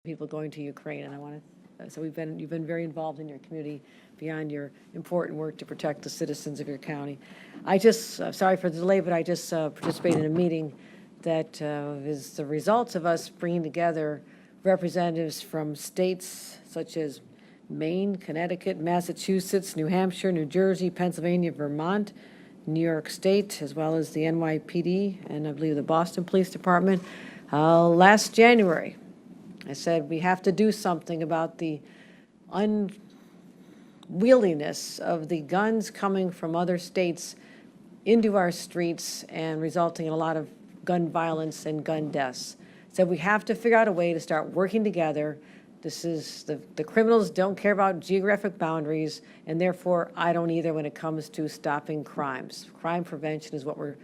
people going to Ukraine, and I want to. So you've been very involved in your community beyond your important work to protect the citizens of your county. I just sorry for the delay, but I just participated in a meeting that is the results of us bringing together representatives from states such as Maine, Connecticut, Massachusetts, New Hampshire, New Jersey, Pennsylvania, Vermont, New York State, as well as the NYPD and I believe the Boston Police Department. Last January, I said we have to do something about the unwieldiness of the guns coming from other states into our streets and resulting in a lot of gun violence and gun deaths. So we have to figure out a way to start working together. This is the criminals don't care about geographic boundaries, and therefore I don't either when it comes to stopping crimes. Crime prevention is what we're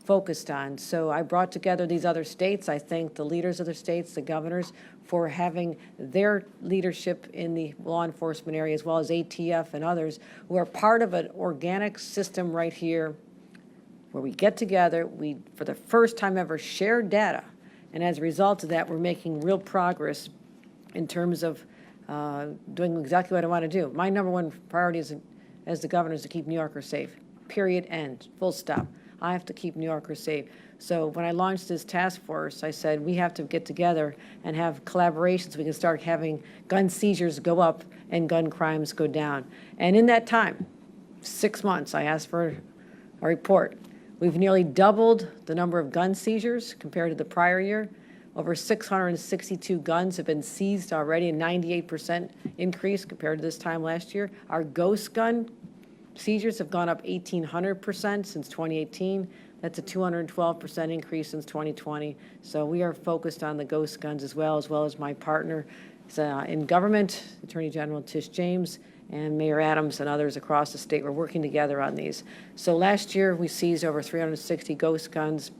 focused on. So I brought together these other states. I thank the leaders of the states, the governors, for having their leadership in the law enforcement area, as well as ATF and others who are part of an organic system right here where we get together, we, for the first time ever, share data. And as a result of that, we're making real progress in terms of doing exactly what I want to do. My number one priority as the governor is to keep New Yorkers safe, period, end, full stop. I have to keep New Yorkers safe. So when I launched this task force, I said we have to get together and have collaborations so we can start having gun seizures go up and gun crimes go down. And in that time, 6 months, I asked for a report. We've nearly doubled the number of gun seizures compared to the prior year. Over 662 guns have been seized already, a 98% increase compared to this time last year. Our ghost gun seizures have gone up 1,800% since 2018. That's a 212% increase since 2020. So we are focused on the ghost guns as well as my partner in government, Attorney General Tish James, and Mayor Adams and others across the state. We're working together on these. So last year we seized over 360 ghost guns.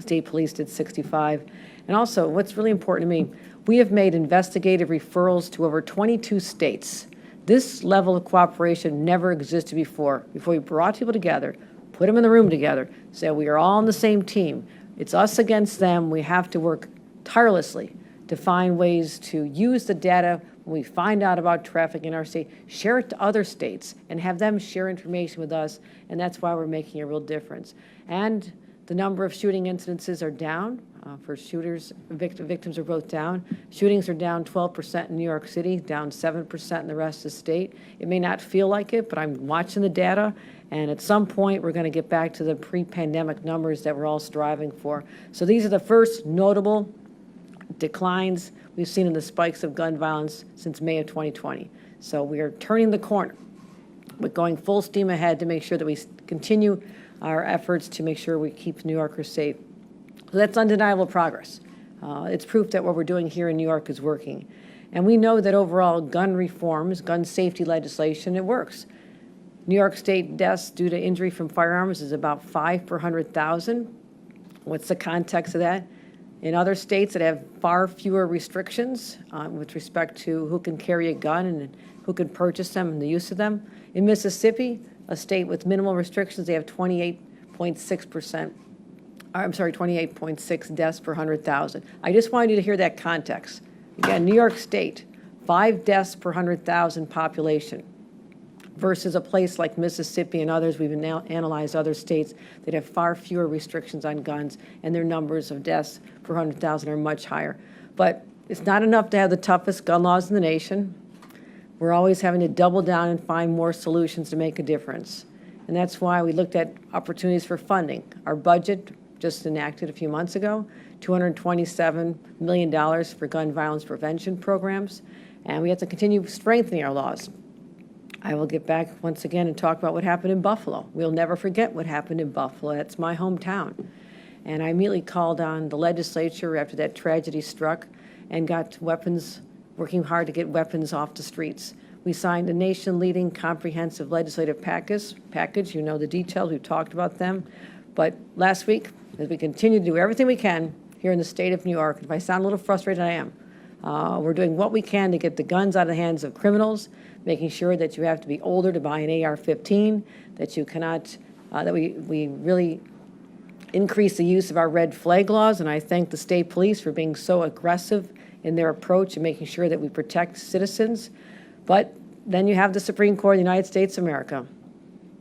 State police did 65. And also, what's really important to me, we have made investigative referrals to over 22 states. This level of cooperation never existed before. Before we brought people together, put them in the room together, said we are all on the same team. It's us against them. We have to work tirelessly to find ways to use the data when we find out about traffic in our state, share it to other states, and have them share information with us, and that's why we're making a real difference. And the number of shooting incidences are down. For shooters, victims are both down. Shootings are down 12% in New York City, down 7% in the rest of the state. It may not feel like it, but I'm watching the data, and at some point we're going to get back to the pre-pandemic numbers that we're all striving for. So these are the first notable declines we've seen in the spikes of gun violence since May of 2020. So we are turning the corner. We're going full steam ahead to make sure that we continue our efforts to make sure we keep New Yorkers safe. So that's undeniable progress. It's proof that what we're doing here in New York is working. And we know that overall gun reforms, gun safety legislation, it works. New York State deaths due to injury from firearms is about 5 per 100,000. What's the context of that? In other states that have far fewer restrictions with respect to who can carry a gun and who can purchase them and the use of them. In Mississippi, a state with minimal restrictions, they have 28.6 deaths per 100,000. I just wanted you to hear that context. Again, New York State, 5 deaths per 100,000 population versus a place like Mississippi and others. We've now analyzed other states that have far fewer restrictions on guns, and their numbers of deaths per 100,000 are much higher. But it's not enough to have the toughest gun laws in the nation. We're always having to double down and find more solutions to make a difference. And that's why we looked at opportunities for funding. Our budget, just enacted a few months ago, $227 million for gun violence prevention programs, and we have to continue strengthening our laws. I will get back once again and talk about what happened in Buffalo. We'll never forget what happened in Buffalo. That's my hometown. And I immediately called on the legislature after that tragedy struck and got weapons, working hard to get weapons off the streets. We signed a nation-leading comprehensive legislative package. You know the details. We've talked about them. But last week, as we continue to do everything we can here in the state of New York, if I sound a little frustrated, I am. We're doing what we can to get the guns out of the hands of criminals, making sure that you have to be older to buy an AR-15, that you cannot, that we really increase the use of our red flag laws. And I thank the state police for being so aggressive in their approach and making sure that we protect citizens. But then you have the Supreme Court of the United States of America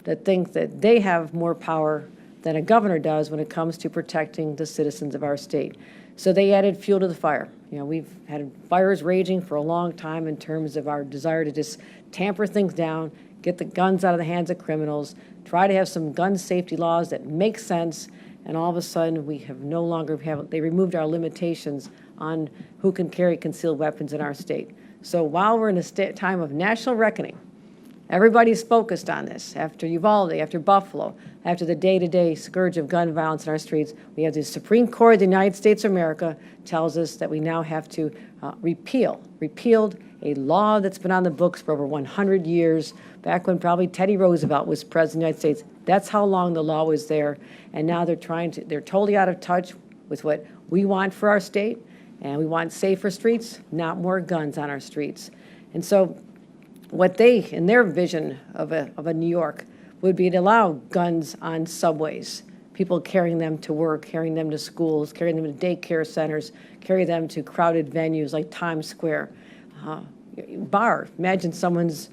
that think that they have more power than a governor does when it comes to protecting the citizens of our state. So they added fuel to the fire. You know, we've had fires raging for a long time in terms of our desire to just tamper things down, get the guns out of the hands of criminals, try to have some gun safety laws that make sense, and all of a sudden we have no longer they removed our limitations on who can carry concealed weapons in our state. So while we're in a time of national reckoning, everybody's focused on this. After Uvalde, after Buffalo, after the day-to-day scourge of gun violence in our streets, we have the Supreme Court of the United States of America tells us that we now have to repealed a law that's been on the books for over 100 years, back when probably Teddy Roosevelt was president of the United States. That's how long the law was there, and now they're totally out of touch with what we want for our state, and we want safer streets, not more guns on our streets. And so what they, in their vision of a New York, would be to allow guns on subways, people carrying them to work, carrying them to schools, carrying them to daycare centers, carry them to crowded venues like Times Square. Bar, imagine someone's,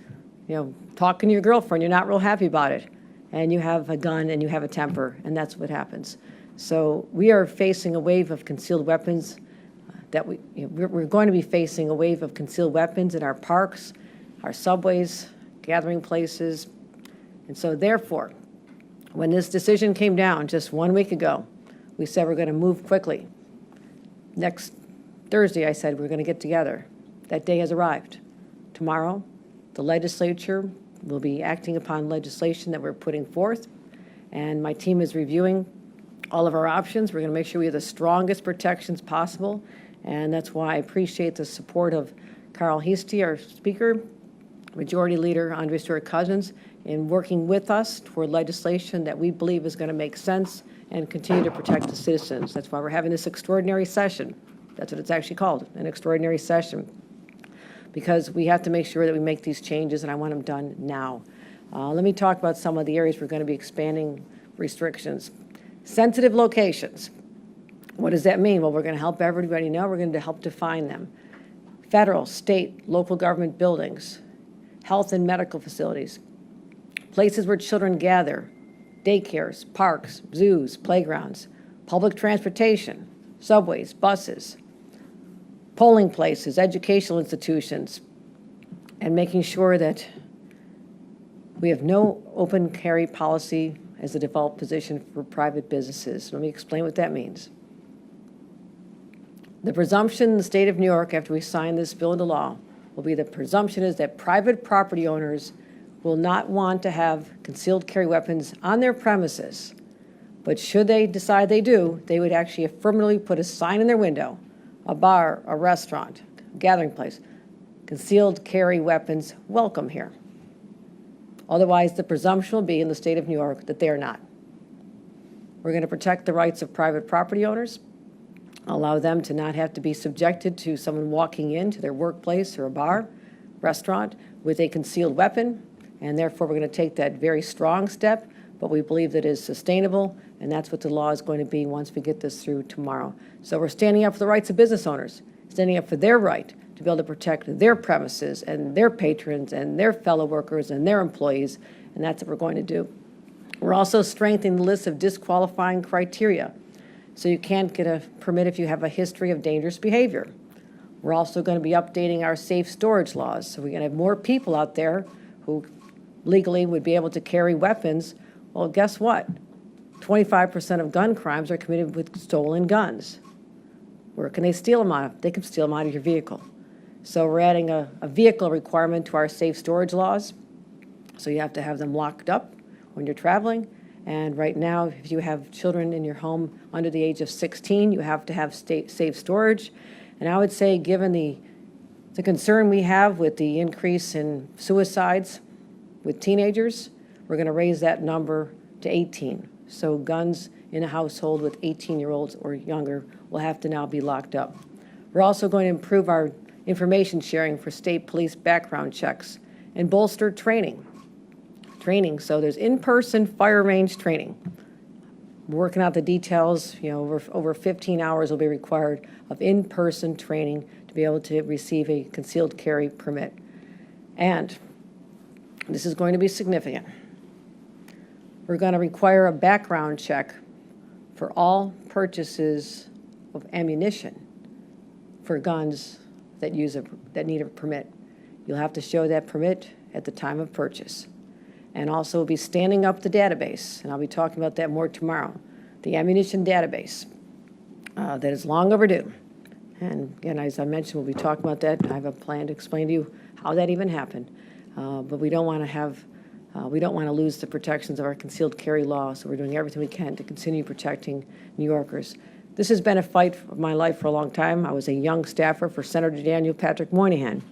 talking to your girlfriend, you're not real happy about it, and you have a gun and you have a temper, and that's what happens. So we are facing a wave of concealed weapons we're going to be facing a wave of concealed weapons in our parks, our subways, gathering places. And so therefore, when this decision came down just 1 week ago, we said we're going to move quickly. Next Thursday, I said we're going to get together. That day has arrived. Tomorrow, the legislature will be acting upon legislation that we're putting forth, and my team is reviewing all of our options. We're going to make sure we have the strongest protections possible, and that's why I appreciate the support of Carl Heastie, our Speaker, Majority Leader Andre Stewart-Cousins, in working with us toward legislation that we believe is going to make sense and continue to protect the citizens. That's why we're having this extraordinary session. That's what it's actually called, an extraordinary session, because we have to make sure that we make these changes, and I want them done now. Let me talk about some of the areas we're going to be expanding restrictions. Sensitive locations. What does that mean? Well, we're going to help everybody know. We're going to help define them. Federal, state, local government buildings, health and medical facilities, places where children gather, daycares, parks, zoos, playgrounds, public transportation, subways, buses, polling places, educational institutions, and making sure that we have no open carry policy as the default position for private businesses. Let me explain what that means. The presumption in the state of New York after we sign this bill into law will be the presumption is that private property owners will not want to have concealed carry weapons on their premises. But should they decide they do, they would actually affirmatively put a sign in their window, a bar, a restaurant, a gathering place, concealed carry weapons, welcome here. Otherwise, the presumption will be in the state of New York that they are not. We're going to protect the rights of private property owners, allow them to not have to be subjected to someone walking into their workplace or a bar, restaurant with a concealed weapon, and therefore we're going to take that very strong step, but we believe that it is sustainable, and that's what the law is going to be once we get this through tomorrow. So we're standing up for the rights of business owners, standing up for their right to be able to protect their premises and their patrons and their fellow workers and their employees, and that's what we're going to do. We're also strengthening the list of disqualifying criteria. So you can't get a permit if you have a history of dangerous behavior. We're also going to be updating our safe storage laws. So we're going to have more people out there who legally would be able to carry weapons. Well, guess what? 25% of gun crimes are committed with stolen guns. Where can they steal them out of? They can steal them out of your vehicle. So we're adding a vehicle requirement to our safe storage laws. So you have to have them locked up when you're traveling. And right now, if you have children in your home under the age of 16, you have to have safe storage. And I would say, given the concern we have with the increase in suicides with teenagers, we're going to raise that number to 18. So guns in a household with 18-year-olds or younger will have to now be locked up. We're also going to improve our information sharing for state police background checks and bolster training. So there's in-person fire range training. We're working out the details. Over 15 hours will be required of in-person training to be able to receive a concealed carry permit. And this is going to be significant. We're going to require a background check for all purchases of ammunition for guns that need a permit. You'll have to show that permit at the time of purchase. And also we'll be standing up the database, and I'll be talking about that more tomorrow, the ammunition database that is long overdue. And again, as I mentioned, we'll be talking about that. I have a plan to explain to you how that even happened. But we don't want to lose the protections of our concealed carry law, so we're doing everything we can to continue protecting New Yorkers. This has been a fight of my life for a long time. I was a young staffer for Senator Daniel Patrick Moynihan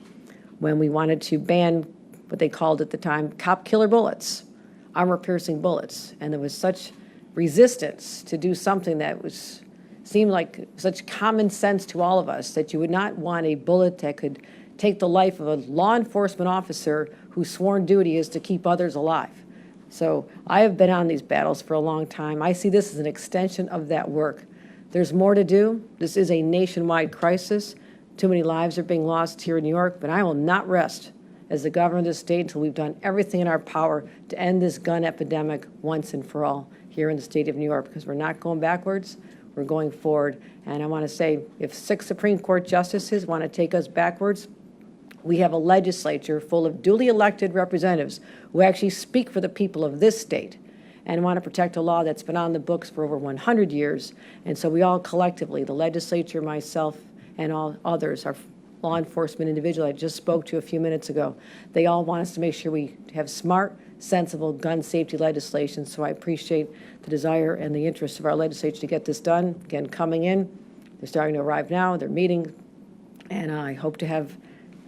when we wanted to ban what they called at the time cop killer bullets, armor-piercing bullets. And there was such resistance to do something that seemed like such common sense to all of us, that you would not want a bullet that could take the life of a law enforcement officer whose sworn duty is to keep others alive. So I have been on these battles for a long time. I see this as an extension of that work. There's more to do. This is a nationwide crisis. Too many lives are being lost here in New York, but I will not rest as the governor of the state until we've done everything in our power to end this gun epidemic once and for all here in the state of New York, because we're not going backwards, we're going forward. And I want to say, if 6 Supreme Court justices want to take us backwards, we have a legislature full of duly elected representatives who actually speak for the people of this state and want to protect a law that's been on the books for over 100 years. And so we all collectively, the legislature, myself, and all others, our law enforcement individual I just spoke to a few minutes ago, they all want us to make sure we have smart, sensible gun safety legislation. So I appreciate the desire and the interest of our legislature to get this done. Again, coming in, they're starting to arrive now, they're meeting, and I hope to have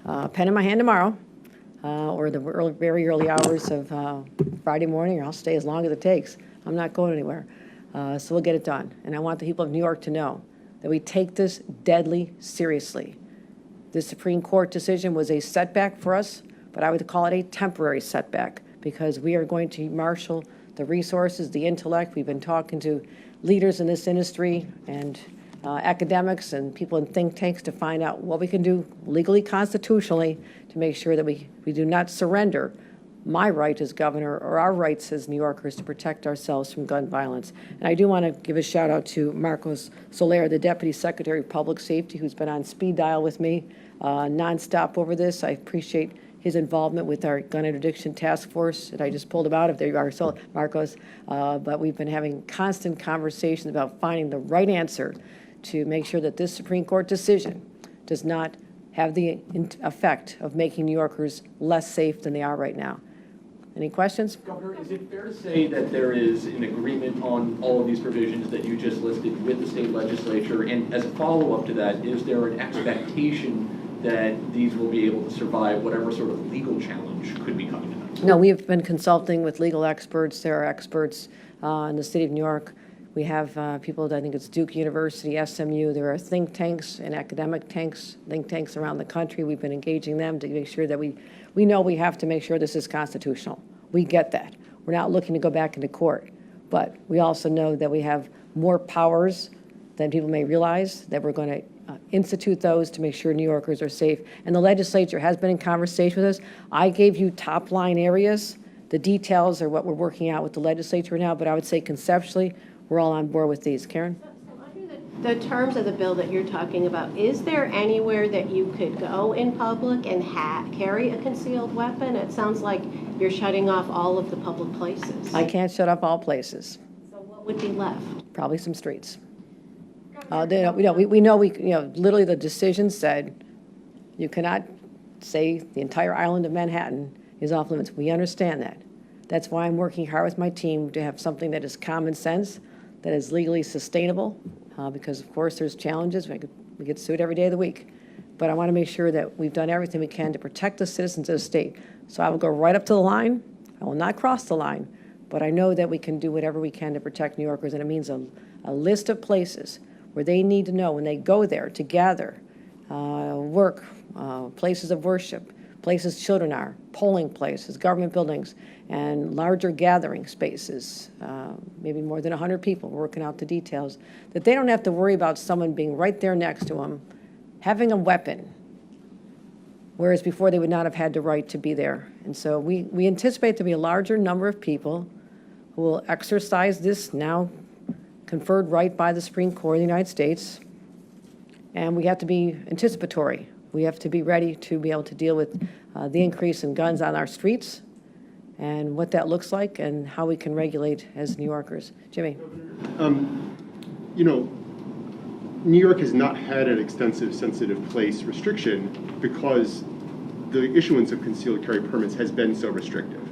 a pen in my hand tomorrow, or the very early hours of Friday morning, or I'll stay as long as it takes. I'm not going anywhere. So we'll get it done. And I want the people of New York to know that we take this deadly seriously. The Supreme Court decision was a setback for us, but I would call it a temporary setback, because we are going to marshal the resources, the intellect. We've been talking to leaders in this industry and academics and people in think tanks to find out what we can do legally, constitutionally, to make sure that we do not surrender my right as governor or our rights as New Yorkers to protect ourselves from gun violence. And I do want to give a shout out to Marcos Soler, the Deputy Secretary of Public Safety, who's been on speed dial with me nonstop over this. I appreciate his involvement with our gun interdiction task force that I just pulled him out of. There you are, so Marcos. But we've been having constant conversations about finding the right answer to make sure that this Supreme Court decision does not have the effect of making New Yorkers less safe than they are right now. Any questions? Governor, is it fair to say that there is an agreement on all of these provisions that you just listed with the state legislature? And as a follow-up to that, is there an expectation that these will be able to survive whatever sort of legal challenge could be coming to them? No, we have been consulting with legal experts. There are experts in the city of New York. We have people, I think it's Duke University, SMU. There are think tanks and academic think tanks around the country. We've been engaging them to make sure that we know we have to make sure this is constitutional. We get that. We're not looking to go back into court. But we also know that we have more powers than people may realize, that we're going to institute those to make sure New Yorkers are safe. And the legislature has been in conversation with us. I gave you top line areas. The details are what we're working out with the legislature now, but I would say conceptually, we're all on board with these. Karen? So under the terms of the bill that you're talking about, is there anywhere that you could go in public and carry a concealed weapon? It sounds like you're shutting off all of the public places. I can't shut up all places. So what would be left? Probably some streets. We know, literally the decision said you cannot say the entire island of Manhattan is off limits. We understand that. That's why I'm working hard with my team to have something that is common sense, that is legally sustainable, because of course there's challenges. We get sued every day of the week. But I want to make sure that we've done everything we can to protect the citizens of the state. So I will go right up to the line. I will not cross the line, but I know that we can do whatever we can to protect New Yorkers, and it means a list of places where they need to know when they go there to gather, work, places of worship, places children are, polling places, government buildings, and larger gathering spaces, maybe more than 100 people, working out the details, that they don't have to worry about someone being right there next to them having a weapon, whereas before they would not have had the right to be there. And so we anticipate to be a larger number of people who will exercise this now conferred right by the Supreme Court of the United States. And we have to be anticipatory. We have to be ready to be able to deal with the increase in guns on our streets and what that looks like and how we can regulate as New Yorkers. Jimmy. You know, New York has not had an extensive sensitive place restriction because the issuance of concealed carry permits has been so restrictive.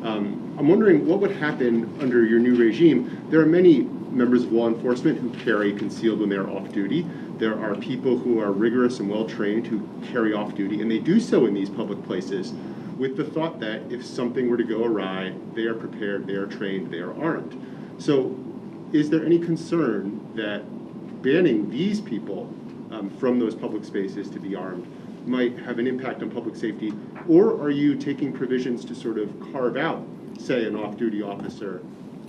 I'm wondering what would happen under your new regime. There are many members of law enforcement who carry concealed when they're off duty. There are people who are rigorous and well-trained who carry off duty, and they do so in these public places with the thought that if something were to go awry, they are prepared, they are trained, they are armed. So is there any concern that banning these people from those public spaces to be armed might have an impact on public safety? Or are you taking provisions to sort of carve out, say, an off-duty officer?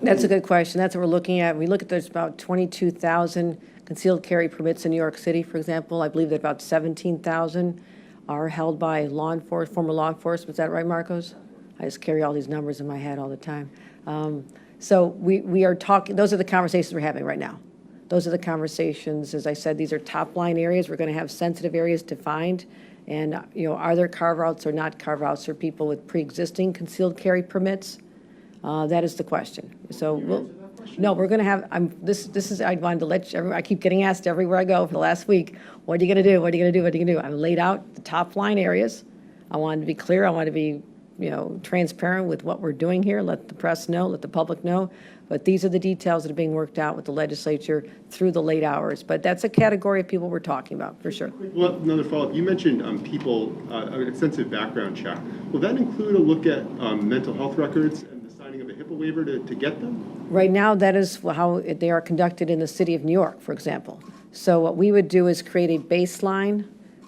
That's a good question. That's what we're looking at. We look at there's about 22,000 concealed carry permits in New York City, for example. I believe that about 17,000 are held by former law enforcement. Is that right, Marcos? I just carry all these numbers in my head all the time. So we are talking, those are the conversations we're having right now. Those are the conversations. As I said, these are top-line areas. We're going to have sensitive areas defined. And, are there carve-outs or not carve-outs for people with pre-existing concealed carry permits? That is the question. So we're going to have, this is, I wanted to let you, I keep getting asked everywhere I go for the last week, what are you going to do? What are you going to do? What are you going to do? I've laid out the top-line areas. I wanted to be clear. I wanted to be, transparent with what we're doing here. Let the press know, let the public know. But these are the details that are being worked out with the legislature through the late hours. But that's a category of people we're talking about, for sure. Well, another follow-up. You mentioned people, an extensive background check. Will that include a look at mental health records and the signing of a HIPAA waiver to get them? Right now, that is how they are conducted in the city of New York, for example. So what we would do is create a baseline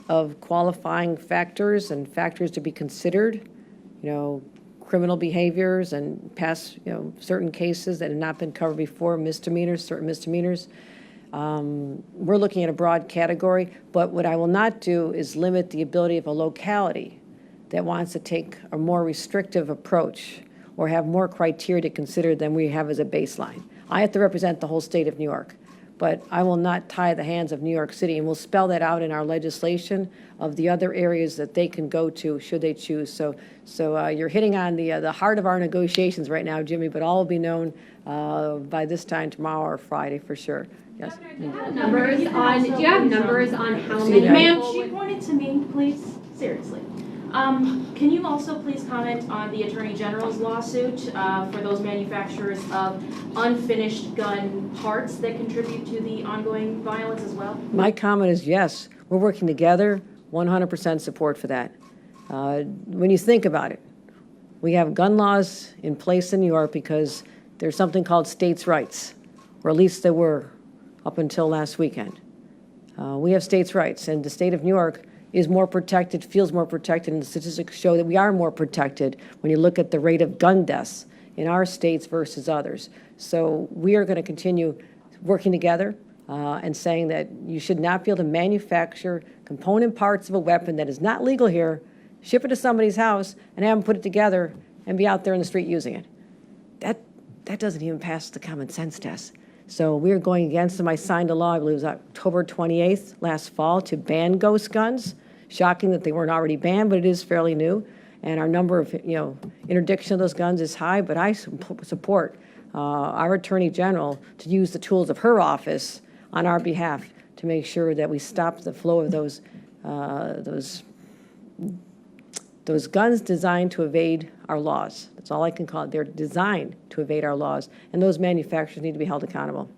of qualifying factors and factors to be considered, criminal behaviors and past, certain cases that have not been covered before, certain misdemeanors. We're looking at a broad category, but what I will not do is limit the ability of a locality that wants to take a more restrictive approach or have more criteria to consider than we have as a baseline. I have to represent the whole state of New York, but I will not tie the hands of New York City, and we'll spell that out in our legislation of the other areas that they can go to should they choose. So you're hitting on the heart of our negotiations right now, Jimmy, but all will be known by this time tomorrow or Friday for sure. Yes. Do you have numbers on how many? Ma'am, she pointed to me, please. Seriously. Can you also please comment on the Attorney General's lawsuit for those manufacturers of unfinished gun parts that contribute to the ongoing violence as well? My comment is yes. We're working together, 100% support for that. When you think about it, we have gun laws in place in New York because there's something called states' rights, or at least there were up until last weekend. We have states' rights, and the state of New York is more protected, feels more protected, and the statistics show that we are more protected when you look at the rate of gun deaths in our states versus others. So we are going to continue working together and saying that you should not be able to manufacture component parts of a weapon that is not legal here, ship it to somebody's house, and have them put it together and be out there in the street using it. That doesn't even pass the common sense test. So we're going against them. I signed a law, I believe it was October 28th last fall, to ban ghost guns. Shocking that they weren't already banned, but it is fairly new. And our number of, interdiction of those guns is high, but I support our Attorney General to use the tools of her office on our behalf to make sure that we stop the flow of those guns designed to evade our laws. That's all I can call it. They're designed to evade our laws, and those manufacturers need to be held accountable.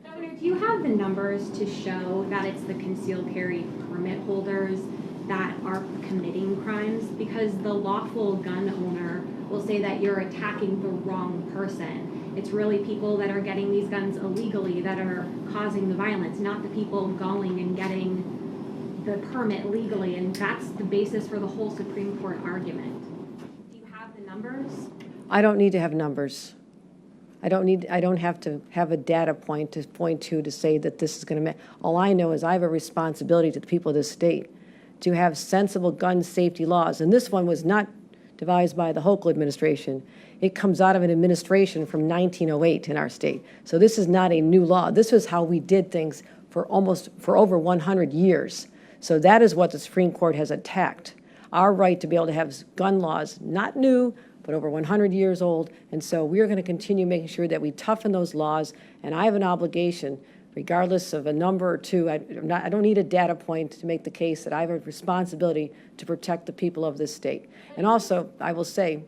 Governor, do you have the numbers to show that it's the concealed carry permit holders that are committing crimes? Because the lawful gun owner will say that you're attacking the wrong person. It's really people that are getting these guns illegally that are causing the violence, not the people going and getting the permit legally, and that's the basis for the whole Supreme Court argument. Do you have the numbers? I don't need to have numbers. I don't have to have a data point to point to say that this is going to, all I know is I have a responsibility to the people of this state to have sensible gun safety laws. And this one was not devised by the Hochul administration. It comes out of an administration from 1908 in our state. So this is not a new law. This was how we did things for over 100 years. So that is what the Supreme Court has attacked. Our right to be able to have gun laws, not new, but over 100 years old. And so we are going to continue making sure that we toughen those laws. And I have an obligation, regardless of a number or two, I don't need a data point to make the case that I have a responsibility to protect the people of this state. And also, I will say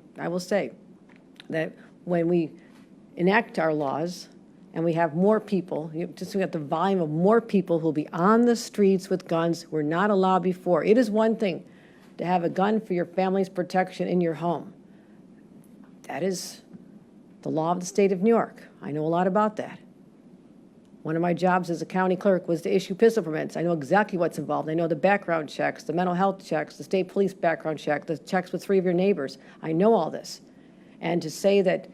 that when we enact our laws and we have more people, just we have the volume of more people who will be on the streets with guns who were not allowed before. It is one thing to have a gun for your family's protection in your home. That is the law of the state of New York. I know a lot about that. One of my jobs as a county clerk was to issue pistol permits. I know exactly what's involved. I know the background checks, the mental health checks, the state police background check, the checks with 3 of your neighbors. I know all this. And to say that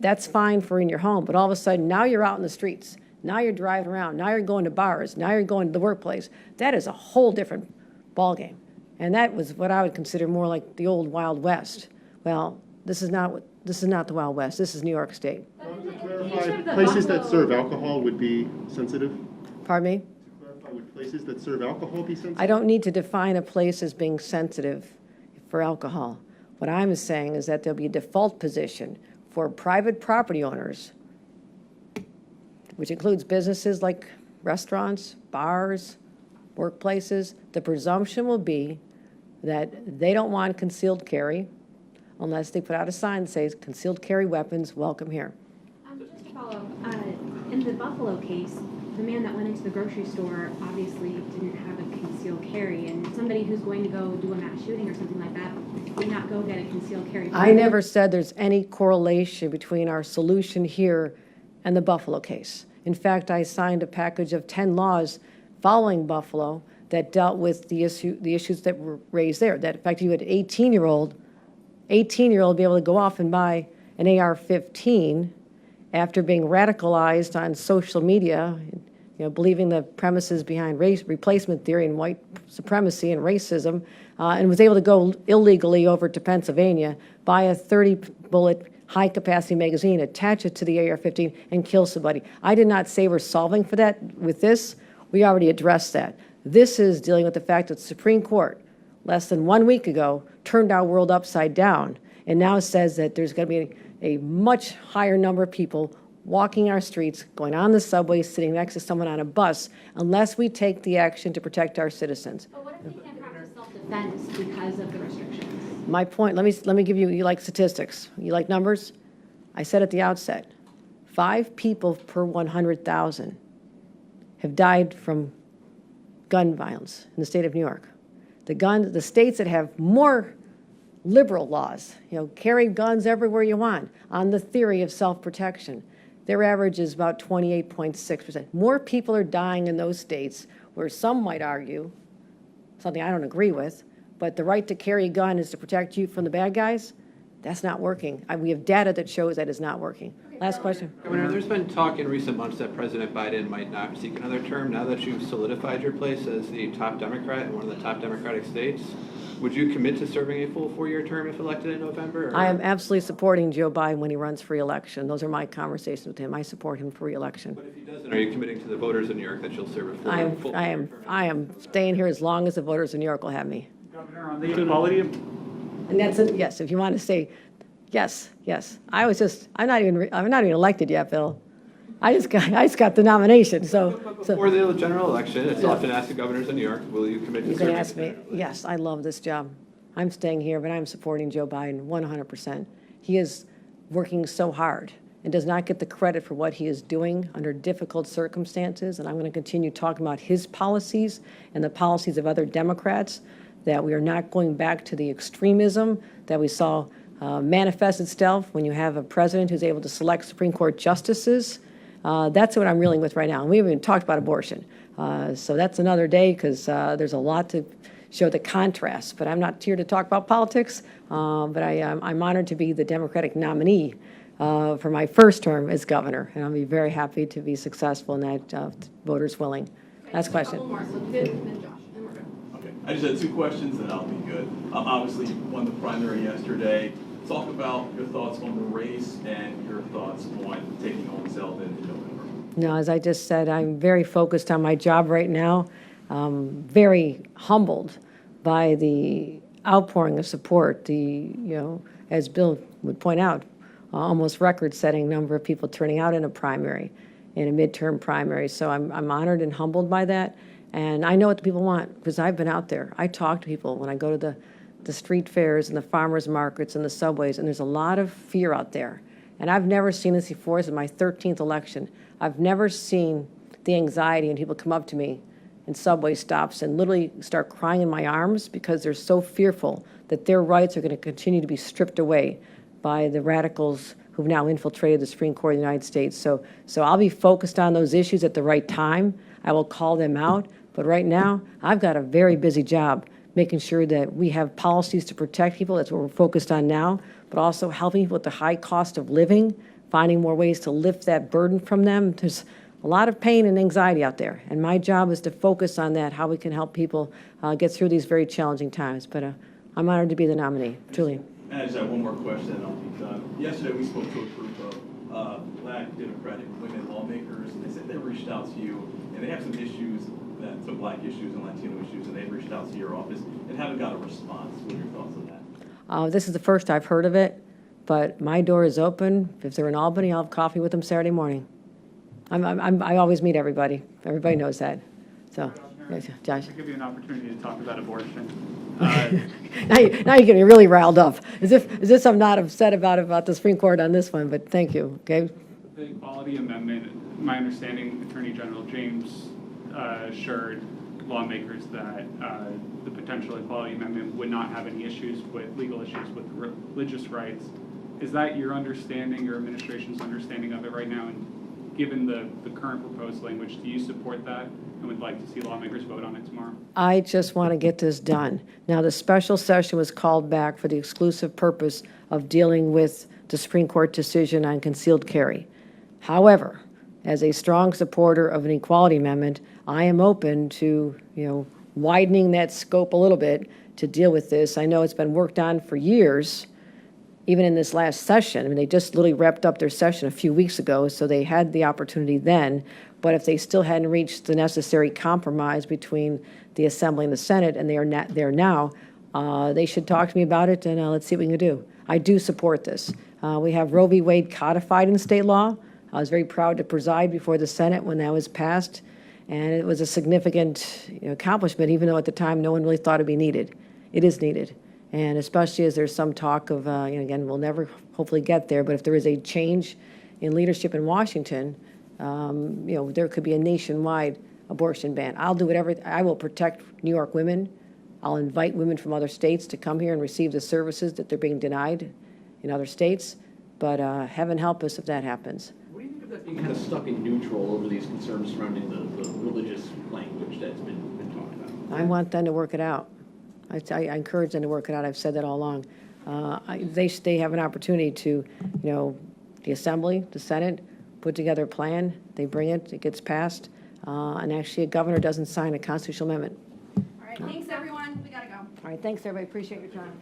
that's fine for in your home, but all of a sudden now you're out in the streets, now you're driving around, now you're going to bars, now you're going to the workplace, that is a whole different ballgame. And that was what I would consider more like the old Wild West. Well, this is not the Wild West. This is New York State. To clarify, places that serve alcohol would be sensitive? Pardon me? To clarify, would places that serve alcohol be sensitive? I don't need to define a place as being sensitive for alcohol. What I'm saying is that there'll be a default position for private property owners, which includes businesses like restaurants, bars, workplaces. The presumption will be that they don't want concealed carry unless they put out a sign that says concealed carry weapons, welcome here. Just to follow up, in the Buffalo case, the man that went into the grocery store obviously didn't have a concealed carry, and somebody who's going to go do a mass shooting or something like that may not go get a concealed carry. I never said there's any correlation between our solution here and the Buffalo case. In fact, I signed a package of 10 laws following Buffalo that dealt with the issues that were raised there. That in fact, you had an 18-year-old be able to go off and buy an AR-15 after being radicalized on social media, believing the premises behind race replacement theory and white supremacy and racism, and was able to go illegally over to Pennsylvania, buy a 30-bullet high-capacity magazine, attach it to the AR-15, and kill somebody. I did not say we're solving for that with this. We already addressed that. This is dealing with the fact that the Supreme Court, less than 1 week ago, turned our world upside down and now says that there's going to be a much higher number of people walking our streets, going on the subway, sitting next to someone on a bus, unless we take the action to protect our citizens. But what if they can't practice self-defense because of the restrictions? My point, let me give you like statistics. You like numbers? I said at the outset, 5 people per 100,000 have died from gun violence in the state of New York. The states that have more liberal laws, carry guns everywhere you want on the theory of self-protection, their average is about 28.6%. More people are dying in those states where some might argue, something I don't agree with, but the right to carry a gun is to protect you from the bad guys. That's not working. We have data that shows that is not working. Last question. Governor, there's been talk in recent months that President Biden might not seek another term. Now that you've solidified your place as the top Democrat in one of the top Democratic states, would you commit to serving a full 4-year term if elected in November? Or? I am absolutely supporting Joe Biden when he runs for re-election. Those are my conversations with him. I support him for re-election. But if he doesn't, are you committing to the voters in New York that you'll serve a full term? I am staying here as long as the voters in New York will have me. Governor, on the equality of... And that's it, yes, if you want to say, yes. I'm not even elected yet, Bill. I just got the nomination, so. Before the general election, it's often asked the governors in New York, will you commit to You can serving? ask me, yes, I love this job. I'm staying here, but I'm supporting Joe Biden 100%. He is working so hard and does not get the credit for what he is doing under difficult circumstances, and I'm going to continue talking about his policies and the policies of other Democrats, that we are not going back to the extremism that we saw manifest itself when you have a president who's able to select Supreme Court justices. That's what I'm reeling with right now. And we haven't even talked about abortion. So that's another day, because there's a lot to show the contrast. But I'm not here to talk about politics. But I'm honored to be the Democratic nominee for my first term as governor, and I'll be very happy to be successful in that, voters willing. Last question. A couple more, so Viv and then Josh, and we're good. Okay, I just had two questions and I'll be good. Obviously, you won the primary yesterday. Talk about your thoughts on the race and your thoughts on taking on Zeldin in November. No, as I just said, I'm very focused on my job right now. Very humbled by the outpouring of support, as Bill would point out, almost record-setting number of people turning out in a primary, in a midterm primary. So I'm honored and humbled by that. And I know what the people want because I've been out there. I talk to people when I go to the street fairs and the farmers markets and the subways, and there's a lot of fear out there. And I've never seen this before. This is my 13th election. I've never seen the anxiety and people come up to me in subway stops and literally start crying in my arms because they're so fearful that their rights are going to continue to be stripped away by the radicals who've now infiltrated the Supreme Court of the United States. So I'll be focused on those issues at the right time. I will call them out. But right now, I've got a very busy job making sure that we have policies to protect people. That's what we're focused on now, but also helping people with the high cost of living, finding more ways to lift that burden from them. There's a lot of pain and anxiety out there, and my job is to focus on that, how we can help people get through these very challenging times. But I'm honored to be the nominee, truly. And I just have one more question and I'll be done. Yesterday, we spoke to a group of Black Democratic women lawmakers, and they said they reached out to you, and they have some issues, some Black issues and Latino issues, and they reached out to your office and haven't got a response. What are your thoughts on that? This is the first I've heard of it, but my door is open. If they're in Albany, I'll have coffee with them Saturday morning. I always meet everybody. Everybody knows that. So, yes, Josh. I'll give you an opportunity to talk about abortion. Now you're getting me really riled up. As if I'm not upset about the Supreme Court on this one, but thank you, okay? The Equality Amendment, my understanding, Attorney General James assured lawmakers that the potential Equality Amendment would not have any legal issues with religious rights. Is that your understanding, your administration's understanding of it right now? And given the current proposed language, do you support that and would like to see lawmakers vote on it tomorrow? I just want to get this done. Now, the special session was called back for the exclusive purpose of dealing with the Supreme Court decision on concealed carry. However, as a strong supporter of an equality amendment, I am open to, widening that scope a little bit to deal with this. I know it's been worked on for years, even in this last session. I mean, they just literally wrapped up their session a few weeks ago, so they had the opportunity then. But if they still hadn't reached the necessary compromise between the Assembly and the Senate, and they are not there now, they should talk to me about it, and let's see what we can do. I do support this. We have Roe v. Wade codified in state law. I was very proud to preside before the Senate when that was passed, and it was a significant accomplishment, even though at the time no one really thought it'd be needed. It is needed. And especially as there's some talk of, again, we'll never hopefully get there, but if there is a change in leadership in Washington, there could be a nationwide abortion ban. I'll do whatever. I will protect New York women. I'll invite women from other states to come here and receive the services that they're being denied in other states. But heaven help us if that happens. What do you think of that being kind of stuck in neutral over these concerns surrounding the religious language that's been talked about? I want them to work it out. I encourage them to work it out. I've said that all along. They have an opportunity to, the Assembly, the Senate, put together a plan. They bring it, it gets passed, and actually a governor doesn't sign a constitutional amendment. All right, thanks everyone, we gotta go. All right, thanks everybody. Appreciate your time.